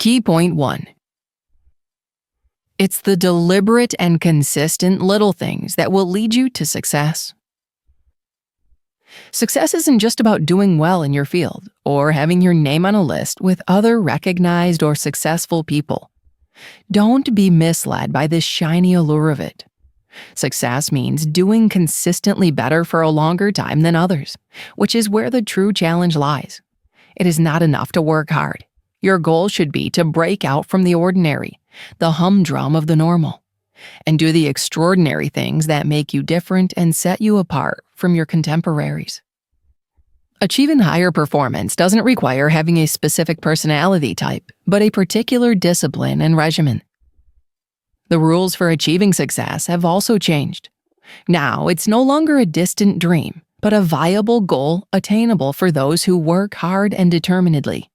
Key point 1. It's the deliberate and consistent little things that will lead you to success. Success isn't just about doing well in your field or having your name on a list with other recognized or successful people. Don't be misled by this shiny allure of it. Success means doing consistently better for a longer time than others, which is where the true challenge lies. It is not enough to work hard. Your goal should be to break out from the ordinary, the humdrum of the normal, and do the extraordinary things that make you different and set you apart from your contemporaries. Achieving higher performance doesn't require having a specific personality type, but a particular discipline and regimen. The rules for achieving success have also changed. Now, it's no longer a distant dream, but a viable goal attainable for those who work hard and determinedly.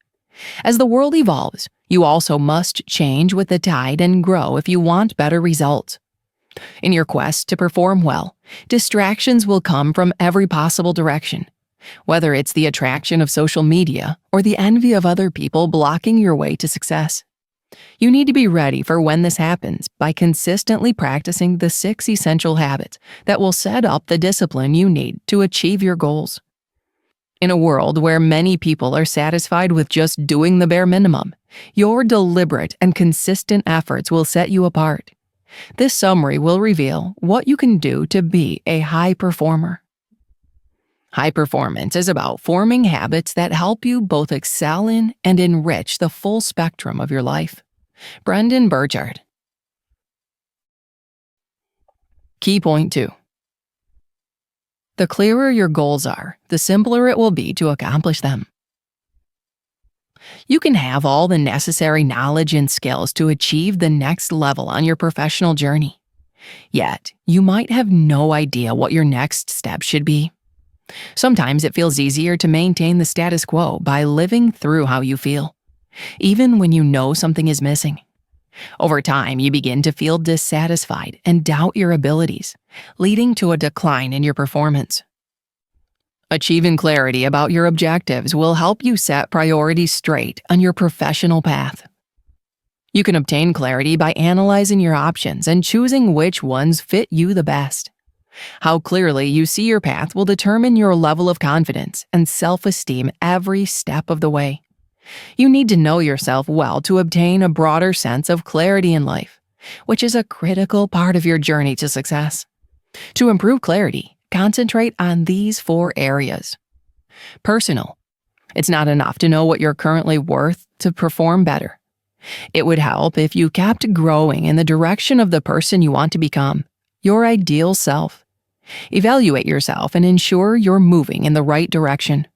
As the world evolves, you also must change with the tide and grow if you want better results. In your quest to perform well, distractions will come from every possible direction, whether it's the attraction of social media or the envy of other people blocking your way to success. You need to be ready for when this happens by consistently practicing the 6 essential habits that will set up the discipline you need to achieve your goals. In a world where many people are satisfied with just doing the bare minimum, your deliberate and consistent efforts will set you apart. This summary will reveal what you can do to be a high performer. High performance is about forming habits that help you both excel in and enrich the full spectrum of your life. Brendon Burchard. Key point 2. The clearer your goals are, the simpler it will be to accomplish them. You can have all the necessary knowledge and skills to achieve the next level on your professional journey. Yet, you might have no idea what your next step should be. Sometimes it feels easier to maintain the status quo by living through how you feel, even when you know something is missing. Over time, you begin to feel dissatisfied and doubt your abilities, leading to a decline in your performance. Achieving clarity about your objectives will help you set priorities straight on your professional path. You can obtain clarity by analyzing your options and choosing which ones fit you the best. How clearly you see your path will determine your level of confidence and self-esteem every step of the way. You need to know yourself well to obtain a broader sense of clarity in life, which is a critical part of your journey to success. To improve clarity, concentrate on these 4 areas. Personal. It's not enough to know what you're currently worth to perform better. It would help if you kept growing in the direction of the person you want to become, your ideal self. Evaluate yourself and ensure you're moving in the right direction.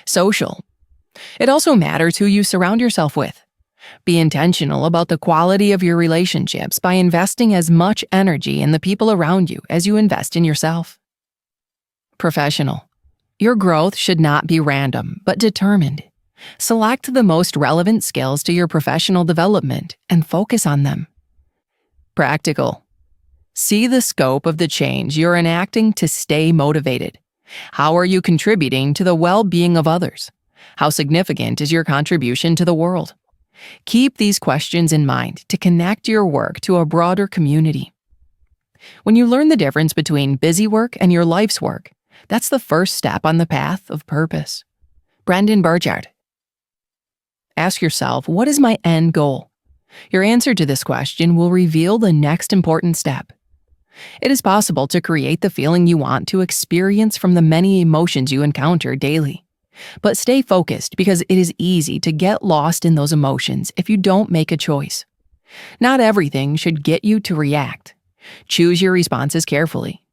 Social. It also matters who you surround yourself with. Be intentional about the quality of your relationships by investing as much energy in the people around you as you invest in yourself. Professional. Your growth should not be random, but determined. Select the most relevant skills to your professional development and focus on them. Practical. See the scope of the change you're enacting to stay motivated. How are you contributing to the well-being of others? How significant is your contribution to the world? Keep these questions in mind to connect your work to a broader community. When you learn the difference between busy work and your life's work, that's the first step on the path of purpose. Brendon Burchard. Ask yourself, what is my end goal? Your answer to this question will reveal the next important step. It is possible to create the feeling you want to experience from the many emotions you encounter daily. But stay focused because it is easy to get lost in those emotions if you don't make a choice. Not everything should get you to react. Choose your responses carefully.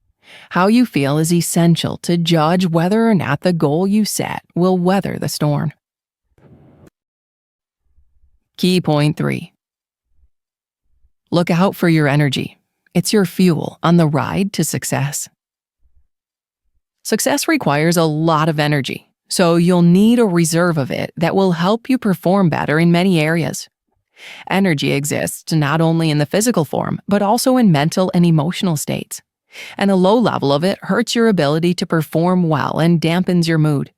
How you feel is essential to judge whether or not the goal you set will weather the storm. Key point 3. Look out for your energy. It's your fuel on the ride to success. Success requires a lot of energy, so you'll need a reserve of it that will help you perform better in many areas. Energy exists not only in the physical form, but also in mental and emotional states. And a low level of it hurts your ability to perform well and dampens your mood.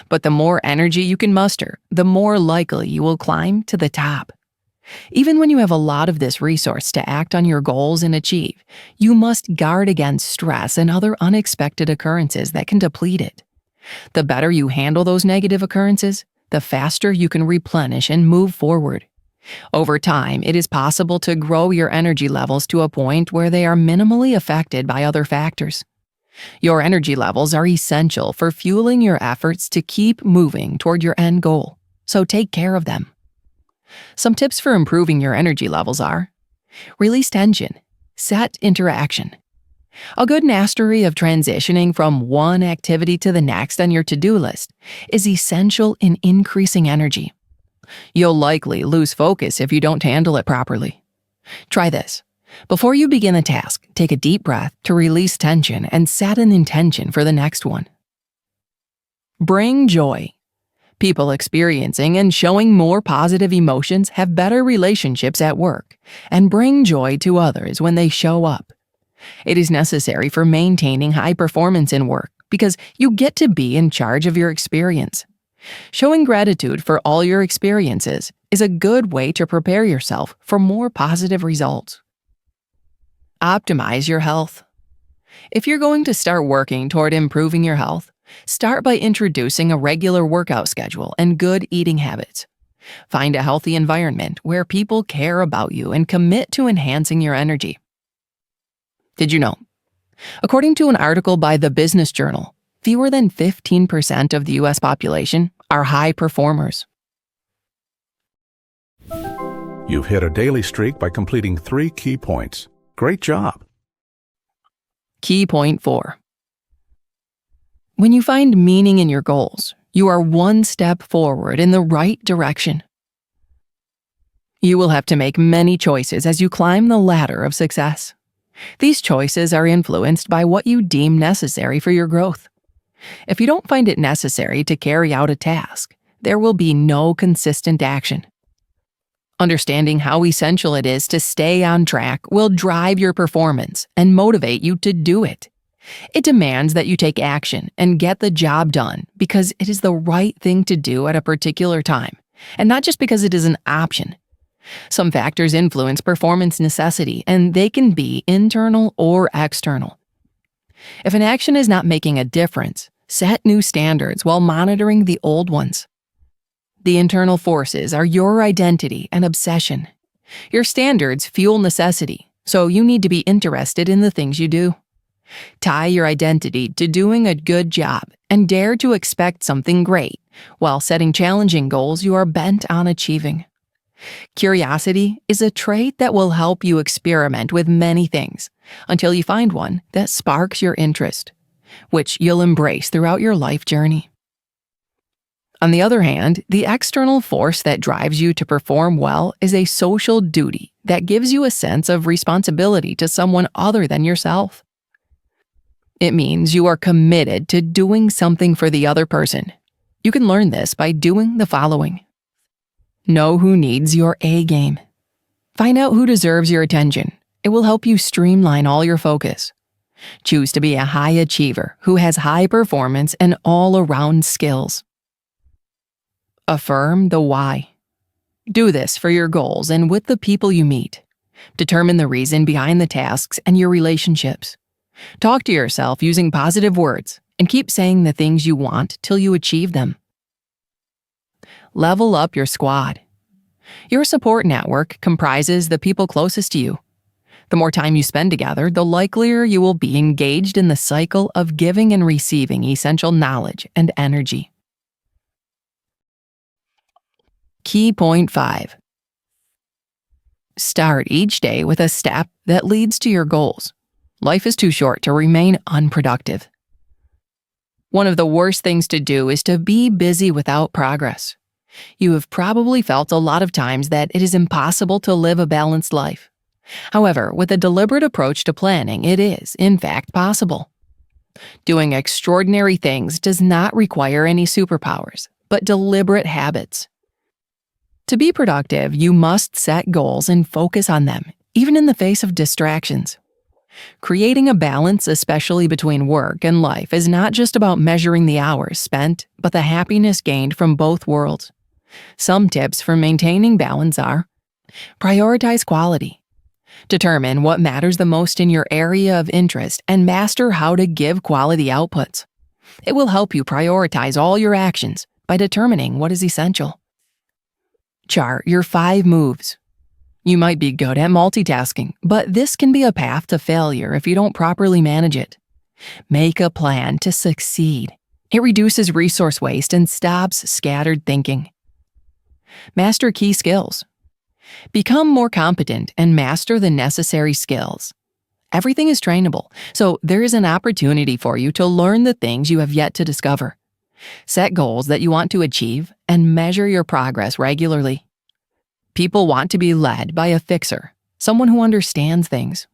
But the more energy you can muster, the more likely you will climb to the top. Even when you have a lot of this resource to act on your goals and achieve, you must guard against stress and other unexpected occurrences that can deplete it. The better you handle those negative occurrences, the faster you can replenish and move forward. Over time, it is possible to grow your energy levels to a point where they are minimally affected by other factors. Your energy levels are essential for fueling your efforts to keep moving toward your end goal, so take care of them. Some tips for improving your energy levels are: release tension, set interaction. A good mastery of transitioning from one activity to the next on your to-do list is essential in increasing energy. You'll likely lose focus if you don't handle it properly. Try this. Before you begin a task, take a deep breath to release tension and set an intention for the next one. Bring joy. People experiencing and showing more positive emotions have better relationships at work and bring joy to others when they show up. It is necessary for maintaining high performance in work because you get to be in charge of your experience. Showing gratitude for all your experiences is a good way to prepare yourself for more positive results. Optimize your health. If you're going to start working toward improving your health, start by introducing a regular workout schedule and good eating habits. Find a healthy environment where people care about you and commit to enhancing your energy. Did you know? According to an article by the Business Journal, fewer than 15% of the U.S. population are high performers. You've hit a daily streak by completing 3 key points. Great job. Key point 4. When you find meaning in your goals, you are one step forward in the right direction. You will have to make many choices as you climb the ladder of success. These choices are influenced by what you deem necessary for your growth. If you don't find it necessary to carry out a task, there will be no consistent action. Understanding how essential it is to stay on track will drive your performance and motivate you to do it. It demands that you take action and get the job done because it is the right thing to do at a particular time, and not just because it is an option. Some factors influence performance necessity, and they can be internal or external. If an action is not making a difference, set new standards while monitoring the old ones. The internal forces are your identity and obsession. Your standards fuel necessity, so you need to be interested in the things you do. Tie your identity to doing a good job and dare to expect something great while setting challenging goals you are bent on achieving. Curiosity is a trait that will help you experiment with many things until you find one that sparks your interest, which you'll embrace throughout your life journey. On the other hand, the external force that drives you to perform well is a social duty that gives you a sense of responsibility to someone other than yourself. It means you are committed to doing something for the other person. You can learn this by doing the following. Know who needs your A game. Find out who deserves your attention. It will help you streamline all your focus. Choose to be a high achiever who has high performance and all-around skills. Affirm the why. Do this for your goals and with the people you meet. Determine the reason behind the tasks and your relationships. Talk to yourself using positive words and keep saying the things you want till you achieve them. Level up your squad. Your support network comprises the people closest to you. The more time you spend together, the likelier you will be engaged in the cycle of giving and receiving essential knowledge and energy. Key point 5. Start each day with a step that leads to your goals. Life is too short to remain unproductive. One of the worst things to do is to be busy without progress. You have probably felt a lot of times that it is impossible to live a balanced life. However, with a deliberate approach to planning, it is, in fact, possible. Doing extraordinary things does not require any superpowers, but deliberate habits. To be productive, you must set goals and focus on them, even in the face of distractions. Creating a balance, especially between work and life, is not just about measuring the hours spent, but the happiness gained from both worlds. Some tips for maintaining balance are: prioritize quality. Determine what matters the most in your area of interest and master how to give quality outputs. It will help you prioritize all your actions by determining what is essential. Chart your 5 moves. You might be good at multitasking, but this can be a path to failure if you don't properly manage it. Make a plan to succeed. It reduces resource waste and stops scattered thinking. Master key skills. Become more competent and master the necessary skills. Everything is trainable, so there is an opportunity for you to learn the things you have yet to discover. Set goals that you want to achieve and measure your progress regularly. People want to be led by a fixer, someone who understands things.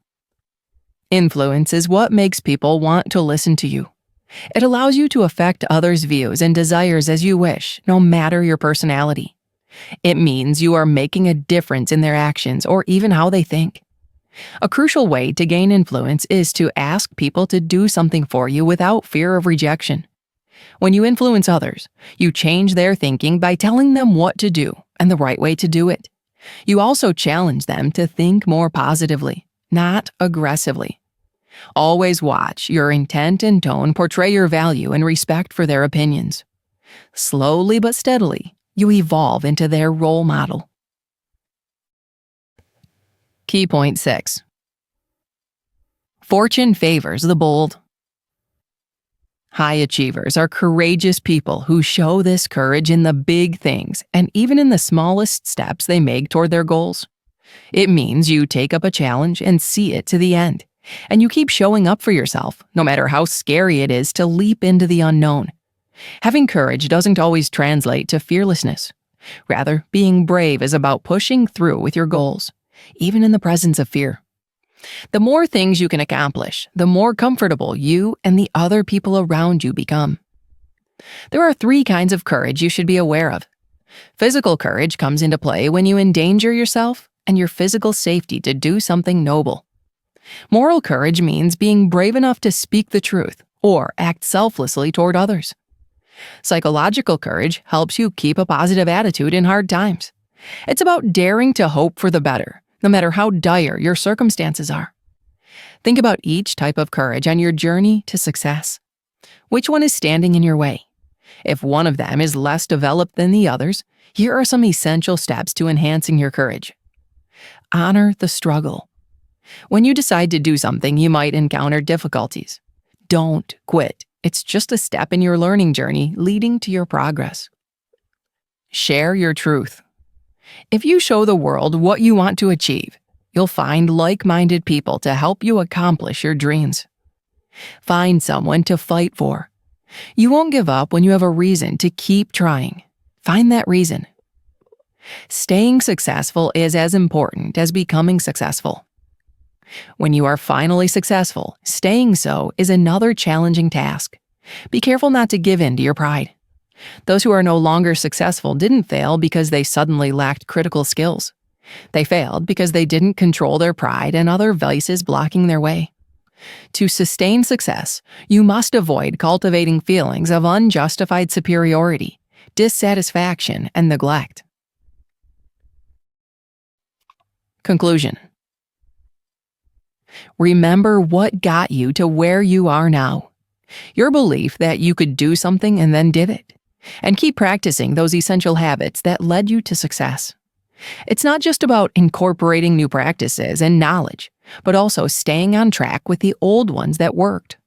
Influence is what makes people want to listen to you. It allows you to affect others' views and desires as you wish, no matter your personality. It means you are making a difference in their actions or even how they think. A crucial way to gain influence is to ask people to do something for you without fear of rejection. When you influence others, you change their thinking by telling them what to do and the right way to do it. You also challenge them to think more positively, not aggressively. Always watch your intent and tone portray your value and respect for their opinions. Slowly but steadily, you evolve into their role model. Key point 6. Fortune favors the bold. High achievers are courageous people who show this courage in the big things and even in the smallest steps they make toward their goals. It means you take up a challenge and see it to the end, and you keep showing up for yourself, no matter how scary it is to leap into the unknown. Having courage doesn't always translate to fearlessness. Rather, being brave is about pushing through with your goals, even in the presence of fear. The more things you can accomplish, the more comfortable you and the other people around you become. There are 3 kinds of courage you should be aware of. Physical courage comes into play when you endanger yourself and your physical safety to do something noble. Moral courage means being brave enough to speak the truth or act selflessly toward others. Psychological courage helps you keep a positive attitude in hard times. It's about daring to hope for the better, no matter how dire your circumstances are. Think about each type of courage on your journey to success. Which one is standing in your way? If one of them is less developed than the others, here are some essential steps to enhancing your courage. Honor the struggle. When you decide to do something, you might encounter difficulties. Don't quit. It's just a step in your learning journey leading to your progress. Share your truth. If you show the world what you want to achieve, you'll find like-minded people to help you accomplish your dreams. Find someone to fight for. You won't give up when you have a reason to keep trying. Find that reason. Staying successful is as important as becoming successful. When you are finally successful, staying so is another challenging task. Be careful not to give in to your pride. Those who are no longer successful didn't fail because they suddenly lacked critical skills. They failed because they didn't control their pride and other vices blocking their way. To sustain success, you must avoid cultivating feelings of unjustified superiority, dissatisfaction, and neglect. Conclusion. Remember what got you to where you are now. Your belief that you could do something and then did it. And keep practicing those essential habits that led you to success. It's not just about incorporating new practices and knowledge, but also staying on track with the old ones that worked.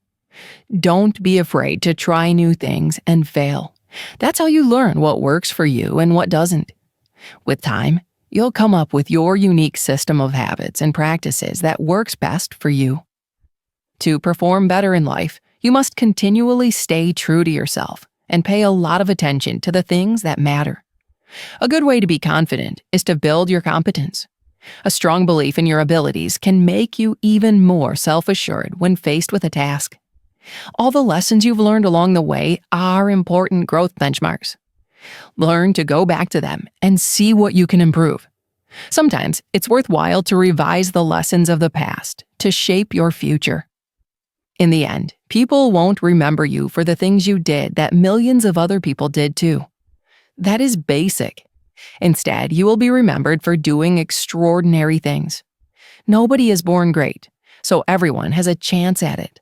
Don't be afraid to try new things and fail. That's how you learn what works for you and what doesn't. With time, you'll come up with your unique system of habits and practices that works best for you. To perform better in life, you must continually stay true to yourself and pay a lot of attention to the things that matter. A good way to be confident is to build your competence. A strong belief in your abilities can make you even more self-assured when faced with a task. All the lessons you've learned along the way are important growth benchmarks. Learn to go back to them and see what you can improve. Sometimes it's worthwhile to revise the lessons of the past to shape your future. In the end, people won't remember you for the things you did that millions of other people did too. That is basic. Instead, you will be remembered for doing extraordinary things. Nobody is born great, so everyone has a chance at it.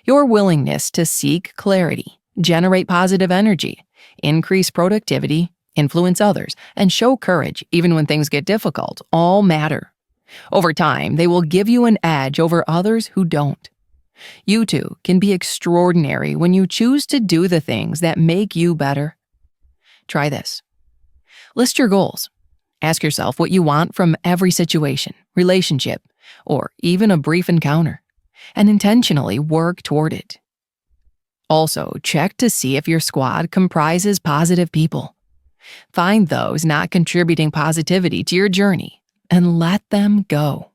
Your willingness to seek clarity, generate positive energy, increase productivity, influence others, and show courage even when things get difficult all matter. Over time, they will give you an edge over others who don't. You too can be extraordinary when you choose to do the things that make you better. Try this. List your goals. Ask yourself what you want from every situation, relationship, or even a brief encounter, and intentionally work toward it. Also, check to see if your squad comprises positive people. Find those not contributing positivity to your journey and let them go.